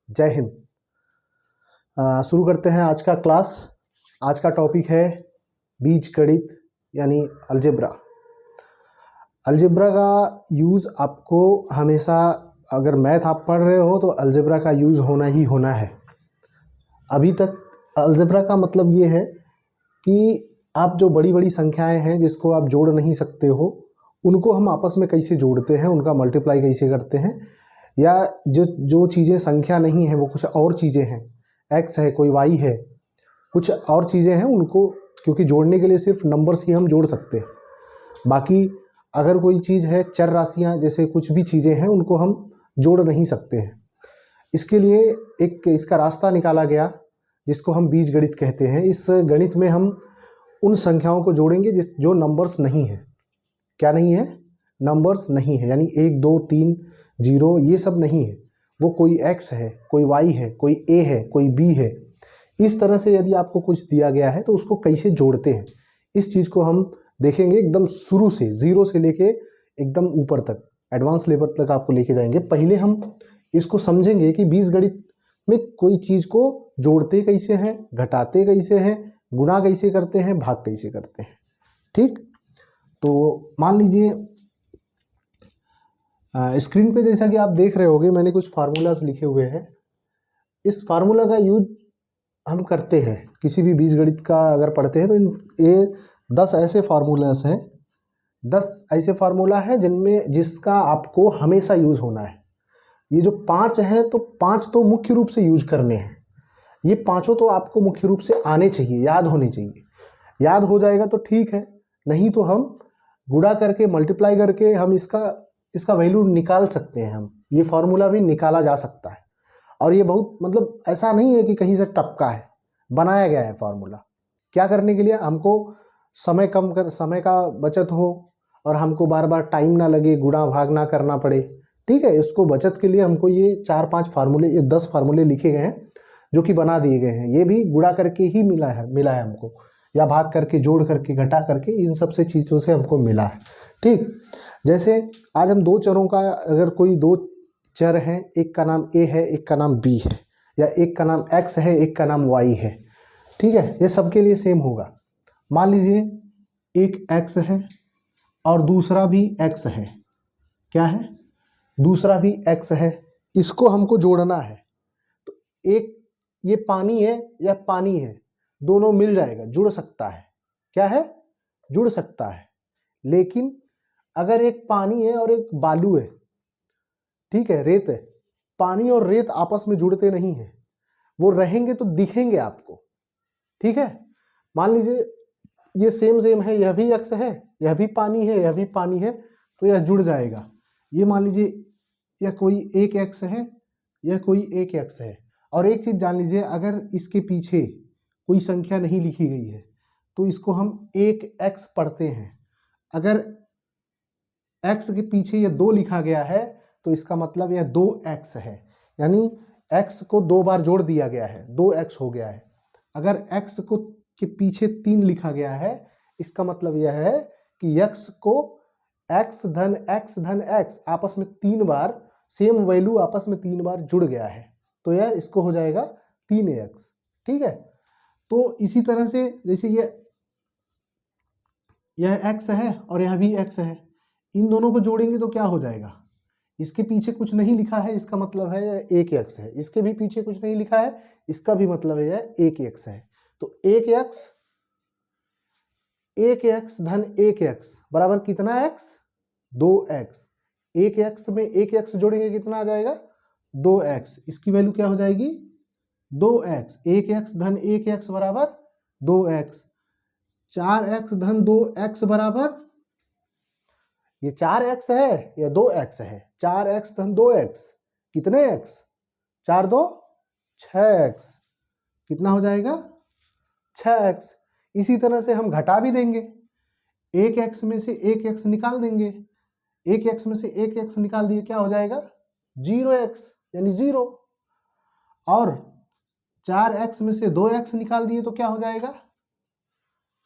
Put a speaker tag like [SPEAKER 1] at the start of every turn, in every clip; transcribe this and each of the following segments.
[SPEAKER 1] जय हिंद। शुरू करते हैं आज का क्लास। आज का टॉपिक है बीजगणित यानी अलजेब्रा। अलजेब्रा का यूज़ आपको हमेशा, अगर मैथ आप पढ़ रहे हो तो अलजेब्रा का यूज़ होना ही होना है। अभी तक अलजेब्रा का मतलब ये है कि आप जो बड़ी बड़ी संख्याएं हैं जिसको आप जोड़ नहीं सकते हो, उनको हम आपस में कैसे जोड़ते हैं, उनका मल्टीप्लाई कैसे करते हैं, या जो चीज़ें संख्या नहीं है वो कुछ और चीज़ें हैं, एक्स है, कोई वाई है, कुछ और चीज़ें हैं, उनको क्योंकि जोड़ने के लिए सिर्फ नंबर्स ही हम जोड़ सकते हैं। बाकी अगर कोई चीज़ है, चर राशियाँ जैसे कुछ भी चीज़ें हैं, उनको हम जोड़ नहीं सकते हैं। इसके लिए एक इसका रास्ता निकाला गया जिसको हम बीजगणित कहते हैं। इस गणित में हम उन संख्याओं को जोड़ेंगे जो नंबर्स नहीं है। क्या नहीं है? नंबर्स नहीं है, यानी 1 2 3 0 ये सब नहीं है। वो कोई एक्स है, कोई वाई है, कोई ए है, कोई बी है। इस तरह से यदि आपको कुछ दिया गया है तो उसको कैसे जोड़ते हैं, इस चीज़ को हम देखेंगे। एकदम शुरू से, जीरो से लेके एकदम ऊपर तक, एडवांस लेवल तक आपको लेके जाएंगे। पहले हम इसको समझेंगे कि बीजगणित में कोई चीज़ को जोड़ते कैसे हैं, घटाते कैसे हैं, गुणा कैसे करते हैं, भाग कैसे करते हैं। ठीक, तो मान लीजिए स्क्रीन पे जैसा कि आप देख रहे होंगे, मैंने कुछ फार्मूलाज लिखे हुए हैं। इस फार्मूला का यूज हम करते हैं किसी भी बीजगणित का अगर पढ़ते हैं तो ये 10 ऐसे फार्मूलाज हैं, 10 ऐसे फार्मूला है जिसका आपको हमेशा यूज होना है। ये जो 5 हैं तो 5 तो मुख्य रूप से यूज करने हैं। ये पांचों तो आपको मुख्य रूप से आने चाहिए, याद होने चाहिए। याद हो जाएगा तो ठीक है, नहीं तो हम गुणा करके, मल्टीप्लाई करके हम इसका वैल्यू निकाल सकते हैं। हम ये फॉर्मूला भी निकाला जा सकता है। और ये बहुत, मतलब ऐसा नहीं है कि कहीं से टपका है, बनाया गया है फॉर्मूला। क्या करने के लिए? हमको समय का बचत हो और हमको बार बार टाइम ना लगे, गुणा भाग ना करना पड़े। ठीक है, इसको बचत के लिए हमको ये 4-5 फार्मूले, ये 10 फार्मूले लिखे गए हैं जो कि बना दिए गए हैं। ये भी गुणा करके ही मिला है हमको, या भाग करके, जोड़ करके, घटा करके, इन सब से चीज़ों से हमको मिला है। ठीक, जैसे आज हम दो चरों का, अगर कोई दो चर हैं, एक का नाम ए है, एक का नाम बी है, या एक का नाम एक्स है, एक का नाम वाई है। ठीक है, ये सबके लिए सेम होगा। मान लीजिए एक एक्स है और दूसरा भी एक्स है। क्या है? दूसरा भी एक्स है। इसको हमको जोड़ना है। तो एक, ये पानी है या पानी है, दोनों मिल जाएगा, जुड़ सकता है। क्या है? जुड़ सकता है। लेकिन अगर एक पानी है और एक बालू है, ठीक है, रेत है, पानी और रेत आपस में जुड़ते नहीं है। वो रहेंगे तो दिखेंगे आपको। ठीक है, मान लीजिए ये सेम है, यह भी एक्स है, यह भी पानी है, यह भी पानी है, तो यह जुड़ जाएगा। ये मान लीजिए यह कोई एक एक्स है, यह कोई एक एक्स है। और एक चीज जान लीजिए, अगर इसके पीछे कोई संख्या नहीं लिखी गई है तो इसको हम एक एक्स पढ़ते हैं। अगर एक्स के पीछे यह 2 लिखा गया है तो इसका मतलब यह 2x है, यानी x को 2 बार जोड़ दिया गया है, 2x हो गया है। अगर x को के पीछे 3 लिखा गया है, इसका मतलब यह है कि x को x धन x धन x आपस में 3 बार, सेम वैल्यू आपस में 3 बार जुड़ गया है, तो यह इसको हो जाएगा 3x। ठीक है, तो इसी तरह से जैसे यह x है और यह भी x है, इन दोनों को जोड़ेंगे तो क्या हो जाएगा? इसके पीछे कुछ नहीं लिखा है, इसका मतलब है यह एक एक्स है। इसके भी पीछे कुछ नहीं लिखा है, इसका भी मतलब है यह एक एक्स है। तो एक एक्स धन एक एक्स बराबर कितना एक्स? 2x। एक एक्स में एक एक्स जोड़ेंगे कितना आ जाएगा? 2x। इसकी वैल्यू क्या हो जाएगी? 2x। एक एक्स धन एक एक्स बराबर 2x। 4x धन 2x बराबर, ये 4x है या 2x है? 4x धन 2x, कितने x? 4 2 6x। कितना हो जाएगा? 6x। इसी तरह से हम घटा भी देंगे, एक x में से एक x निकाल देंगे। एक x में से एक x निकाल दिए, क्या हो जाएगा? 0x, यानी 0। और 4x में से 2x निकाल दिए तो क्या हो जाएगा?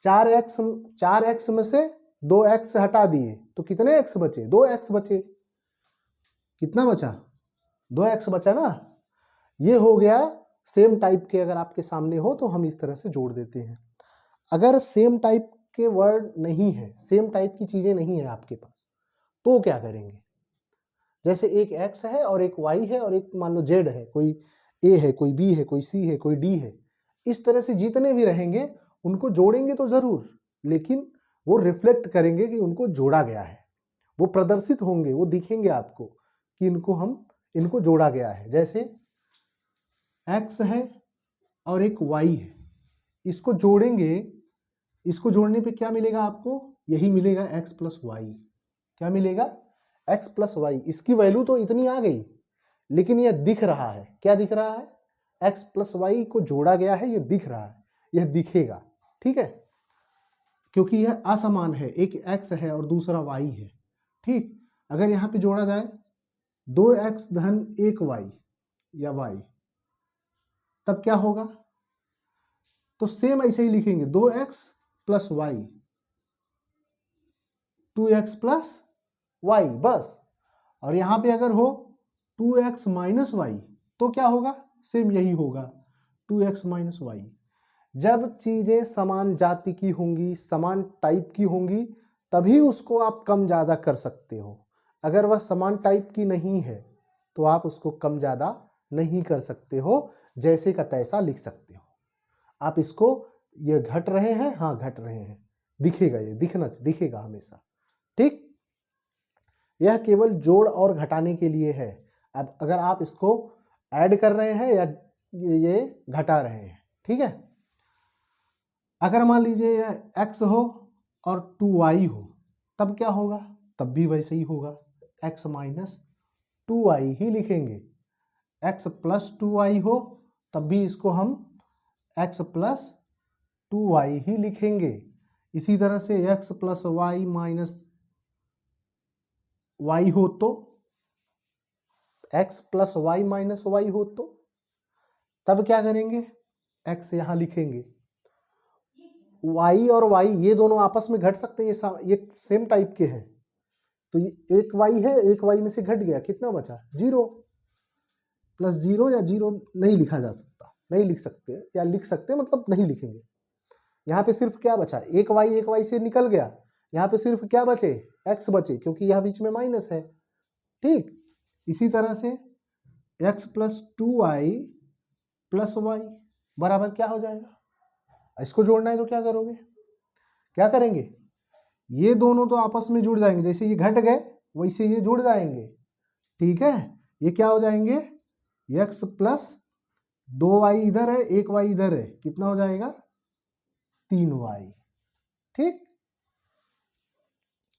[SPEAKER 1] 4x में से 2x हटा दिए तो कितने x बचे? 2x बचे। कितना बचा? 2x बचा ना। ये हो गया सेम टाइप के, अगर आपके सामने हो तो हम इस तरह से जोड़ देते हैं। अगर सेम टाइप के वर्ड नहीं है, सेम टाइप की चीजें नहीं है आपके पास, तो क्या करेंगे? जैसे एक x है और एक y है और एक मान लो z है, कोई a है, कोई b है, कोई c है, कोई d है, इस तरह से जितने भी रहेंगे उनको जोड़ेंगे तो जरूर, लेकिन वो रिफ्लेक्ट करेंगे कि उनको जोड़ा गया है, वो प्रदर्शित होंगे, वो दिखेंगे आपको कि इनको जोड़ा गया है। जैसे x है और एक y है, इसको जोड़ेंगे, इसको जोड़ने पे क्या मिलेगा आपको? यही मिलेगा x प्लस वाई। क्या मिलेगा? x plus y. इसकी वैल्यू तो इतनी आ गई, लेकिन यह दिख रहा है। क्या दिख रहा है? x प्लस वाई को जोड़ा गया है, यह दिख रहा है, यह दिखेगा, ठीक है, क्योंकि यह असमान है, एक x है और दूसरा y है। ठीक, अगर यहां पे जोड़ा जाए 2x धन 1y या y, तब क्या होगा? तो सेम ऐसे ही लिखेंगे, 2x plus Y, 2x plus Y, बस। और यहां पे अगर हो 2x माइनस वाई, तो क्या होगा? सेम यही होगा, 2x माइनस वाई। जब चीजें समान जाति की होंगी, समान टाइप की होंगी, तभी उसको आप कम ज्यादा कर सकते हो। अगर वह समान टाइप की नहीं है तो आप उसको कम ज्यादा नहीं कर सकते हो, जैसे का तैसा लिख सकते हो। आप इसको, ये घट रहे हैं, हाँ घट रहे हैं, दिखेगा, ये दिखेगा हमेशा। ठीक, यह केवल जोड़ और घटाने के लिए है। अब अगर आप इसको ऐड कर रहे हैं या ये घटा रहे हैं, ठीक है। अगर मान लीजिए यह x हो और 2y हो, तब क्या होगा? तब भी वैसे ही होगा, x माइनस 2y ही लिखेंगे। x प्लस 2y हो, तब भी इसको हम x प्लस 2y ही लिखेंगे। इसी तरह से x plus y minus y हो तो, x plus y minus y हो तो, तब क्या करेंगे? x यहां लिखेंगे, y और y ये दोनों आपस में घट सकते हैं, ये सेम टाइप के हैं, तो ये एक y है, एक y में से घट गया, कितना बचा? 0 प्लस 0, या 0 नहीं लिखा जा सकता, नहीं लिख सकते, या लिख सकते मतलब नहीं लिखेंगे। यहाँ पे सिर्फ क्या बचा? एक y से निकल गया, यहाँ पे सिर्फ क्या बचे? x बचे, क्योंकि यहाँ बीच में माइनस है। ठीक, इसी तरह से x plus 2y plus Y बराबर क्या हो जाएगा? इसको जोड़ना है तो क्या करोगे? क्या करेंगे? ये दोनों तो आपस में जुड़ जाएंगे, जैसे ये घट गए वैसे ये जुड़ जाएंगे, ठीक है। ये क्या हो जाएंगे? x प्लस 2y इधर है, 1y इधर है, कितना हो जाएगा? 3y। ठीक,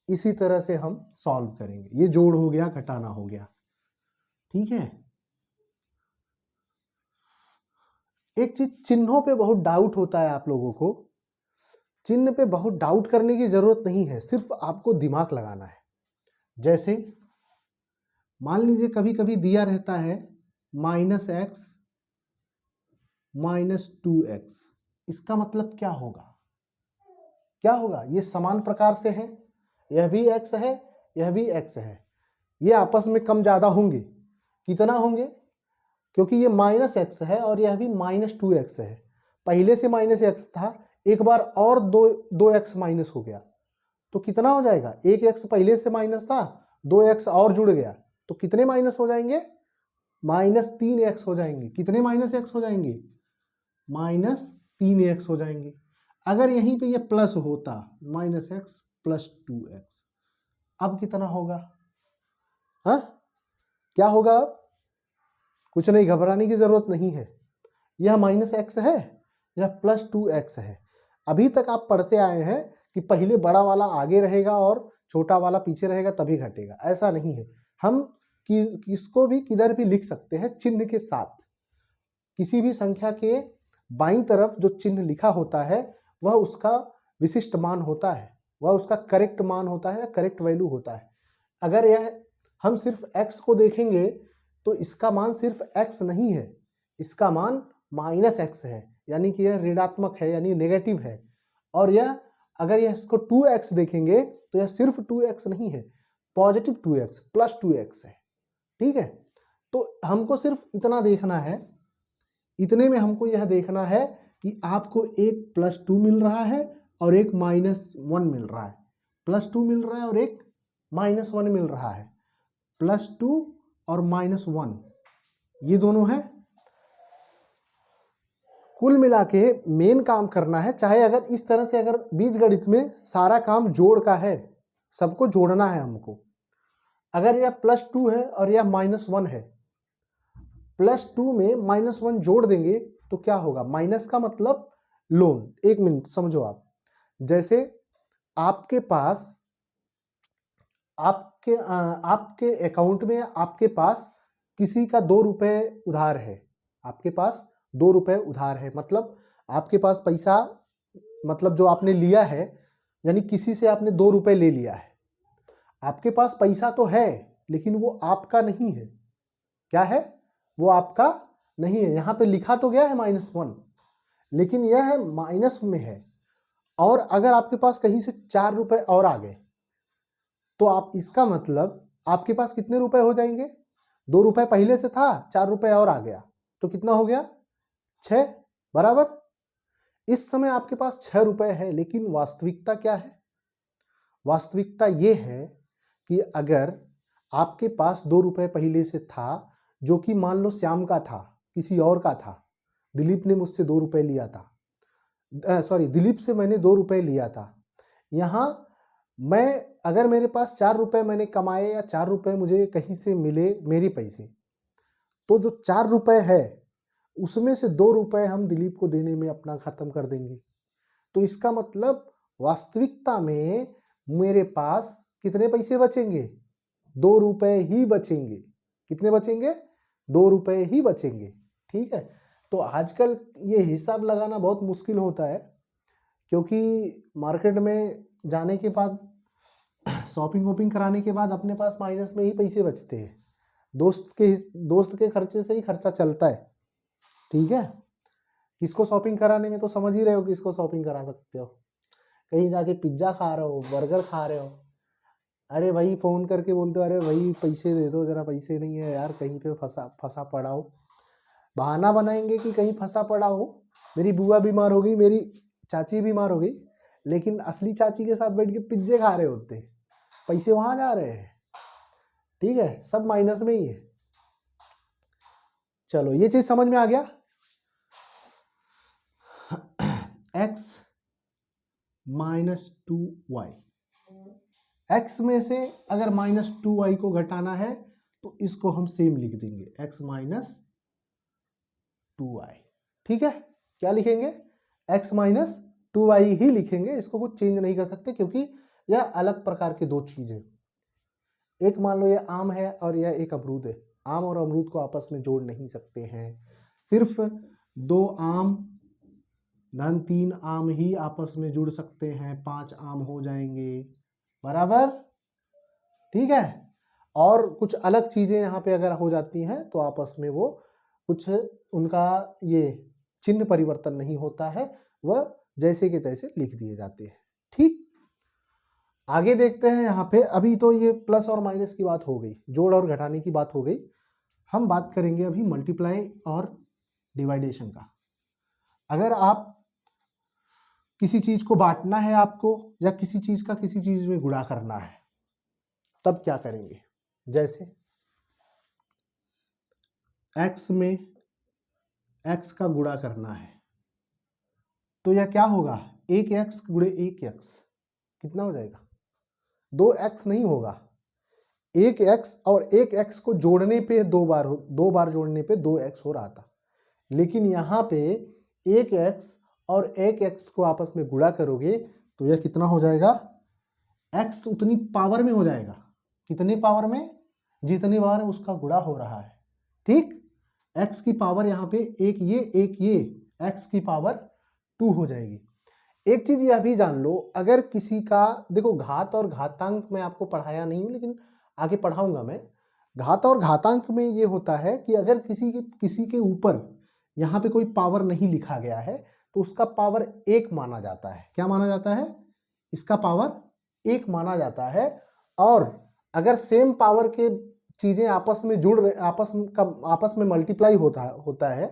[SPEAKER 1] इसी तरह से हम सॉल्व करेंगे। ये जोड़ हो गया, घटाना हो गया, ठीक है। एक चीज, चिन्हों पे बहुत डाउट होता है आप लोगों को। चिन्ह पे बहुत डाउट करने की जरूरत नहीं है, सिर्फ आपको दिमाग लगाना है। जैसे मान लीजिए कभी कभी दिया रहता है -x माइनस 2x, इसका मतलब क्या होगा? क्या होगा? ये समान प्रकार से है, यह भी x है, यह भी x है, ये आपस में कम ज्यादा होंगे। कितना होंगे? क्योंकि ये -x है और यह भी -2x है, पहले से -x था, एक बार और 2x माइनस हो गया, तो कितना हो जाएगा? एक x पहले से माइनस था, 2x और जुड़ गया, तो कितने माइनस हो जाएंगे? -3x हो जाएंगे। कितने -x हो जाएंगे? -3x हो जाएंगे। अगर यहीं पे ये प्लस होता, -x प्लस 2x, अब कितना होगा? हाँ, क्या होगा? अब कुछ नहीं, घबराने की जरूरत नहीं है। यह -x है, यह प्लस 2x है। अभी तक आप पढ़ते आए हैं कि पहले बड़ा वाला आगे रहेगा और छोटा वाला पीछे रहेगा, तभी घटेगा। ऐसा नहीं है, हम किसको भी किधर भी लिख सकते हैं चिन्ह के साथ। किसी भी संख्या के बाईं तरफ जो चिन्ह लिखा होता है वह उसका विशिष्ट मान होता है, वह उसका करेक्ट मान होता है, करेक्ट वैल्यू होता है। अगर यह हम सिर्फ x को देखेंगे तो इसका मान सिर्फ x नहीं है, इसका मान -x है, यानी कि यह ऋणात्मक है, यानी नेगेटिव है। और यह अगर यह इसको 2x देखेंगे तो यह सिर्फ 2x नहीं है, पॉजिटिव 2x प्लस 2x है, ठीक है। तो हमको सिर्फ इतना देखना है, इतने में हमको यह देखना है कि आपको एक +2 मिल रहा है और एक -1 मिल रहा है, +2 मिल रहा है और एक -1 मिल रहा है, +2 और -1 ये दोनों है। कुल मिला के मेन काम करना है, चाहे अगर इस तरह से अगर बीजगणित में सारा काम जोड़ का है, सबको जोड़ना है हमको। अगर यह +2 है और यह -1 है, +2 में -1 जोड़ देंगे तो क्या होगा, माइनस का मतलब लोन। एक मिनट समझो आप, जैसे आपके पास आपके अकाउंट में आपके पास किसी का 2 रुपए उधार है, आपके पास 2 रुपए उधार है, मतलब आपके पास पैसा, मतलब जो आपने लिया है, यानी किसी से आपने 2 रुपए ले लिया है, आपके पास पैसा तो है लेकिन वो आपका नहीं है। क्या है, वो आपका नहीं है। यहाँ पे लिखा तो गया है -1, लेकिन यह है माइनस में है। और अगर आपके पास कहीं से 4 रुपए और आ गए तो आप, इसका मतलब आपके पास कितने रुपए हो जाएंगे, 2 रुपए पहले से था, 4 रुपए और आ गया तो कितना हो गया, 6 बराबर। इस समय आपके पास 6 रुपए है, लेकिन वास्तविकता क्या है, वास्तविकता ये है कि अगर आपके पास 2 रुपए पहले से था, जो कि मान लो श्याम का था, किसी और का था, दिलीप ने मुझसे 2 रुपए लिया था, सॉरी दिलीप से मैंने 2 रुपए लिया था। यहाँ मैं, अगर मेरे पास 4 रुपए मैंने कमाए या 4 रुपए मुझे कहीं से मिले मेरे पैसे, तो जो 4 रुपए है उसमें से 2 रुपए हम दिलीप को देने में अपना खत्म कर देंगे। तो इसका मतलब वास्तविकता में मेरे पास कितने पैसे बचेंगे, 2 रुपए ही बचेंगे। कितने बचेंगे, 2 रुपए ही बचेंगे। ठीक है, तो आजकल ये हिसाब लगाना बहुत मुश्किल होता है, क्योंकि मार्केट में जाने के बाद, शॉपिंग वॉपिंग कराने के बाद अपने पास माइनस में ही पैसे बचते हैं। दोस्त के खर्चे से ही खर्चा चलता है। ठीक है, किसको शॉपिंग कराने में तो समझ ही रहे हो, किसको शॉपिंग करा सकते हो। कहीं जाके पिज्जा खा रहे हो, बर्गर खा रहे हो, अरे भाई फ़ोन करके बोलते हो, अरे भाई पैसे दे दो जरा, पैसे नहीं है यार, कहीं पे फंसा पड़ा हो। बहाना बनाएंगे कि कहीं फंसा पड़ा हो, मेरी बुआ बीमार हो गई, मेरी चाची बीमार हो गई, लेकिन असली चाची के साथ बैठ के पिज्जे खा रहे होते, पैसे वहां जा रहे हैं। ठीक है, सब माइनस में ही है। चलो ये चीज समझ में आ गया। x -2y, x में से अगर -2y को घटाना है तो इसको हम सेम लिख देंगे, x -2y। ठीक है, क्या लिखेंगे, x -2y ही लिखेंगे, इसको कुछ चेंज नहीं कर सकते, क्योंकि यह अलग प्रकार के दो चीजें। एक मान लो ये आम है और यह एक अमरूद है, आम और अमरूद को आपस में जोड़ नहीं सकते हैं, सिर्फ 2 आम धन 3 आम ही आपस में जुड़ सकते हैं, 5 आम हो जाएंगे बराबर। ठीक है, और कुछ अलग चीजें यहाँ पे अगर हो जाती हैं तो आपस में वो कुछ, उनका ये चिन्ह परिवर्तन नहीं होता है, वह जैसे के तैसे लिख दिए जाते हैं। ठीक, आगे देखते हैं। यहाँ पे अभी तो ये प्लस और माइनस की बात हो गई, जोड़ और घटाने की बात हो गई। हम बात करेंगे अभी मल्टीप्लाई और डिवाइडेशन का। अगर आप किसी चीज को बांटना है आपको, या किसी चीज का किसी चीज में गुणा करना है, तब क्या करेंगे। जैसे x में x का गुणा करना है, तो यह क्या होगा, 1x गुणे 1x कितना हो जाएगा, 2x नहीं होगा, 1x और 1x को जोड़ने पे 2 बार जोड़ने पे 2x हो रहा था, लेकिन यहाँ पे 1x और 1x को आपस में गुणा करोगे तो यह कितना हो जाएगा, x उतनी पावर में हो जाएगा, कितनी पावर में, जितनी बार उसका गुणा हो रहा है। ठीक, x की पावर यहाँ पे एक ये x की पावर 2 हो जाएगी। एक चीज यह भी जान लो, अगर किसी का, देखो घात और घातांक मैं आपको पढ़ाया नहीं हूं, लेकिन आगे पढ़ाऊंगा मैं। घात और घातांक में ये होता है कि अगर किसी के ऊपर यहाँ पे कोई पावर नहीं लिखा गया है तो उसका पावर 1 माना जाता है। क्या माना जाता है, इसका पावर 1 माना जाता है। और अगर सेम पावर के चीज़ें आपस में मल्टीप्लाई होता है,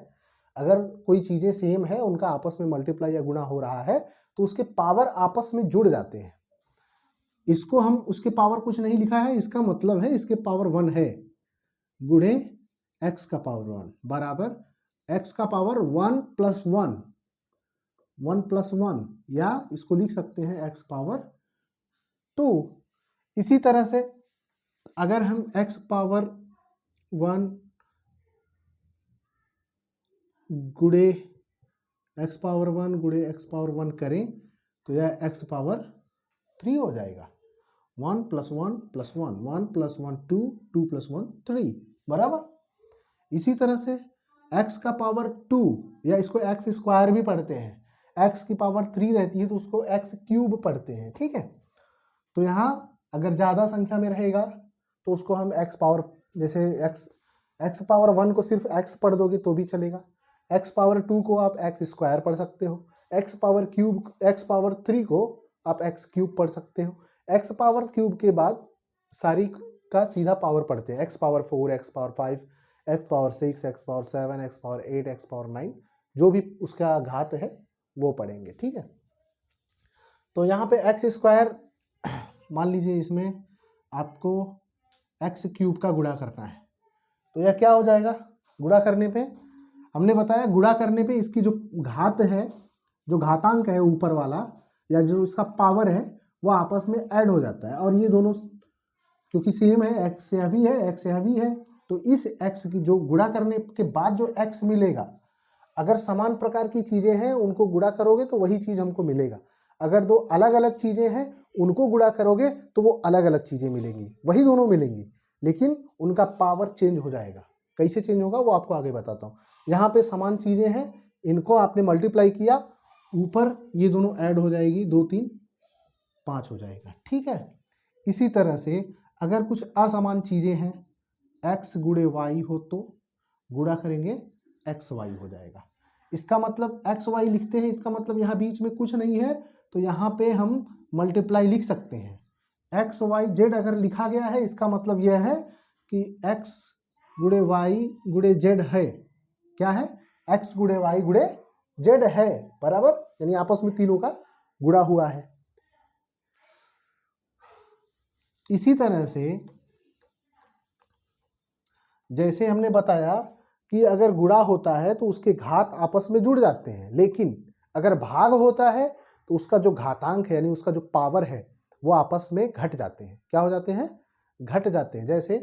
[SPEAKER 1] अगर कोई चीज़ें सेम है, उनका आपस में मल्टीप्लाई या गुणा हो रहा है, तो उसके पावर आपस में जुड़ जाते हैं। इसको हम उसके पावर कुछ नहीं लिखा है, इसका मतलब है इसके पावर 1 है, गुणे x का पावर 1 बराबर x का पावर 1 प्लस 1 या इसको लिख सकते हैं x पावर 2। इसी तरह से अगर हम x पावर 1 गुणे x पावर 1 गुणे x पावर 1 करें तो यह x पावर 3 हो जाएगा। 1 प्लस 1 प्लस 1, 1 प्लस 1 2, 2 प्लस 1 3 बराबर। इसी तरह से x का पावर 2 या इसको x स्क्वायर भी पढ़ते हैं, x की पावर 3 रहती है तो उसको x क्यूब पढ़ते हैं, ठीक है। तो यहाँ अगर ज़्यादा संख्या में रहेगा तो उसको हम x पावर, जैसे x पावर 1 को सिर्फ x पढ़ दोगे तो भी चलेगा, x पावर 2 को आप x स्क्वायर पढ़ सकते हो, x पावर 3 को आप x क्यूब पढ़ सकते हो। x पावर क्यूब के बाद सारी का सीधा पावर पढ़ते हैं, x power 4, x power 5, x power 6, x power 7, x power 8, x power 9, जो भी उसका घात है वो पढ़ेंगे, ठीक है। तो यहाँ पे x स्क्वायर मान लीजिए इसमें आपको x क्यूब का गुणा करना है, तो यह क्या हो जाएगा, गुणा करने पे हमने बताया, गुणा करने पे इसकी जो घात है, जो घातांक है ऊपर वाला या जो इसका पावर है वो आपस में ऐड हो जाता है, और ये दोनों क्योंकि सेम है, x यह भी है, x यह भी है, तो इस x की जो गुणा करने के बाद जो x मिलेगा, अगर समान प्रकार की चीजें हैं उनको गुणा करोगे तो वही चीज हमको मिलेगा, अगर दो अलग अलग चीजें हैं उनको गुणा करोगे तो वो अलग अलग चीजें मिलेंगी, वही दोनों मिलेंगी लेकिन उनका पावर चेंज हो जाएगा। कैसे चेंज होगा वो आपको आगे बताता हूँ। यहाँ पे समान चीजें हैं, इनको आपने मल्टीप्लाई किया, ऊपर ये दोनों ऐड हो जाएगी, 2 3 5 हो जाएगा, ठीक है। इसी तरह से अगर कुछ असमान चीजें हैं, x गुणे y हो तो गुणा करेंगे एक्स वाई हो जाएगा। इसका मतलब एक्स वाई लिखते हैं, इसका मतलब यहाँ बीच में कुछ नहीं है तो यहाँ पे हम मल्टीप्लाई लिख सकते हैं। एक्स वाई जेड अगर लिखा गया है इसका मतलब यह है कि एक्स गुणे वाई गुणे जेड है, क्या है, एक्स गुणे वाई गुणे जेड है बराबर, यानी आपस में तीनों का गुणा हुआ है। इसी तरह से जैसे हमने बताया कि अगर गुणा होता है तो उसके घात आपस में जुड़ जाते हैं, लेकिन अगर भाग होता है तो उसका जो घातांक है यानी उसका जो पावर है वो आपस में घट जाते हैं। क्या हो जाते हैं, घट जाते हैं। जैसे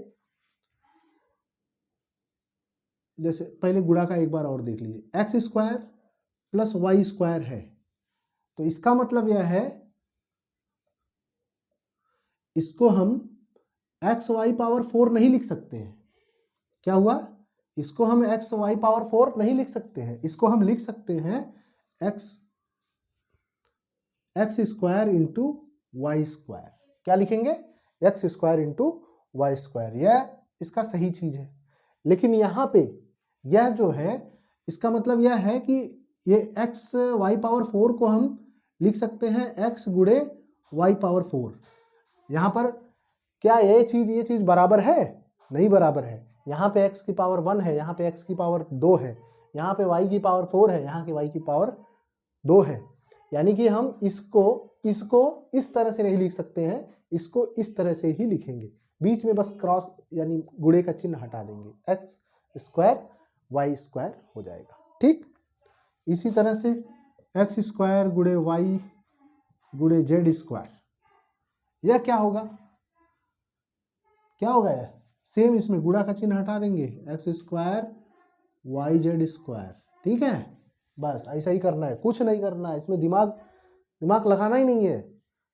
[SPEAKER 1] पहले गुणा का एक बार और देख लीजिए, x square plus y square है, तो इसका मतलब यह है इसको हम एक्स वाई पावर 4 नहीं लिख सकते हैं। क्या हुआ, इसको हम एक्स वाई पावर 4 नहीं लिख सकते हैं, इसको हम लिख सकते हैं x square into y square. क्या लिखेंगे, x square into y square, यह इसका सही चीज है। लेकिन यहाँ पे यह जो है इसका मतलब यह है कि ये एक्स वाई पावर 4 को हम लिख सकते हैं एक्स गुणे वाई पावर 4। यहाँ पर क्या ये चीज बराबर है, नहीं बराबर है। यहाँ पे x की पावर 1 है, यहाँ पे x की पावर 2 है, यहाँ पे y की पावर 4 है, यहाँ की y की पावर 2 है। यानी कि हम इसको इस तरह से नहीं लिख सकते हैं, इसको इस तरह से ही लिखेंगे, बीच में बस क्रॉस यानी गुणे का चिन्ह हटा देंगे, एक्स स्क्वायर वाई स्क्वायर हो जाएगा, ठीक। इसी तरह से एक्स स्क्वायर गुणे वाई गुणे जेड स्क्वायर, यह क्या होगा, क्या होगा यह, सेम इसमें गुणा का चिन्ह हटा देंगे, x square y z square, ठीक है। बस ऐसा ही करना है, कुछ नहीं करना है, इसमें दिमाग लगाना ही नहीं है,